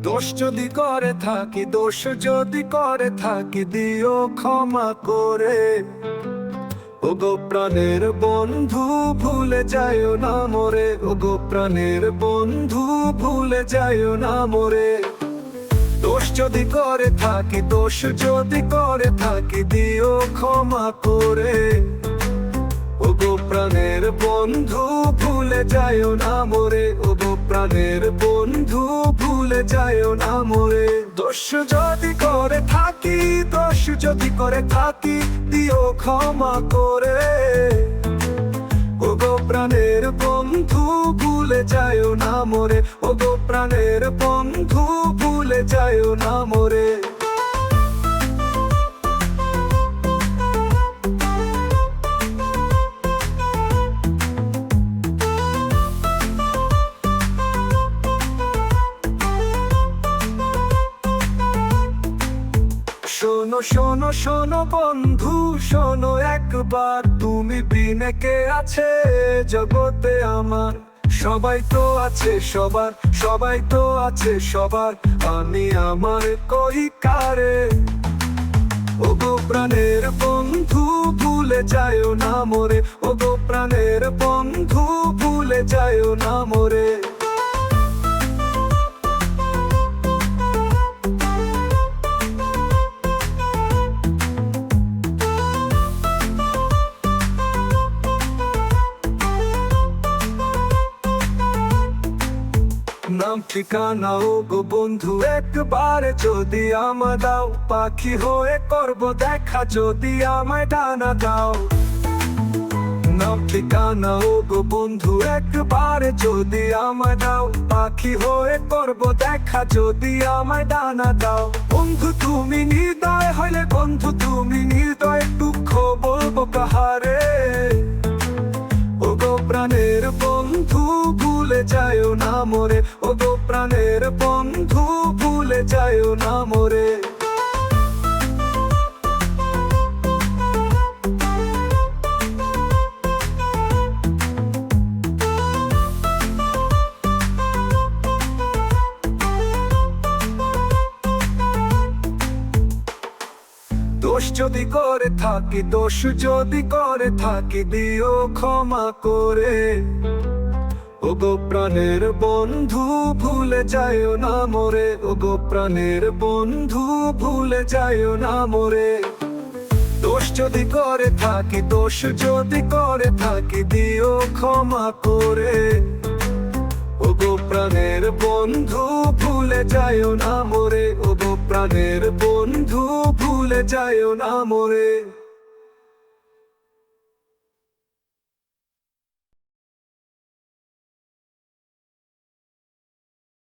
দোষ যদি করে থাকি, দোষ যদি করে থাকি, দিও ক্ষমা করে। ওগো প্রাণের বন্ধু ভুলে যাইও না মোরে, ওগো প্রাণের বন্ধু ভুলে যাইও না মোরে। দোষ যদি করে থাকি, দোষ যদি করে থাকি, দিও ক্ষমা করে। ওগো প্রাণের বন্ধু ভুলে যাইও না মোরে, ওগো প্রাণের বন্ধু ভুলে যাইও না মোরে। দোষ যদি করে থাকি, দোষ যদি করে থাকি, দিও ক্ষমা করে। ওগো প্রাণের বন্ধু ভুলে যাইও না মোরে, ওগো প্রাণের বন্ধু ভুলে যাইও না মোরে। শোনো শোনো শোনো বন্ধু শোনো একবার, তুমি বিনে কে আছে জগতে আমার? সবাই তো আছে সবার, সবাই তো আছে সবার, আমি আমার কই কারে? ওগো প্রাণের বন্ধু ভুলে যাইও না মোরে, ওগো প্রাণের বন্ধু ভুলে যাইও না মোরে। নাম ঠিকানা ওগো বন্ধু একবারে যদি আমায় দাও, পাখি হয়ে করব দেখা যদি আমায় ডানা দাও। নাম ঠিকানা ওগো বন্ধু একবারে যদি আমায় দাও, পাখি হয়ে করব দেখা যদি আমায় ডানা দাও। বন্ধু তুমি নির্দয় হইলে, বন্ধু তুমি নির্দয়, দুঃখ বলবো কাহারে? ওগো প্রাণের বন্ধু ভুলে যাইও না মোরে, ওগো প্রাণের বন্ধু ভুলে যাইও না মোরে। দোষ যদি করে থাকি, দোষ যদি করে থাকি, দিও ক্ষমা করে। ওগো প্রাণের বন্ধু ভুলে যাইও না মোরে, ওগো প্রাণের বন্ধু ভুলে যাইও না মোরে। দোষ যদি করে থাকি, দোষ যদি করে থাকি, দিও ক্ষমা করে। ওগো প্রাণের বন্ধু ভুলে যাইও না মোরে, ওগো প্রাণের বন্ধু ভুলে যাইও না মোরে।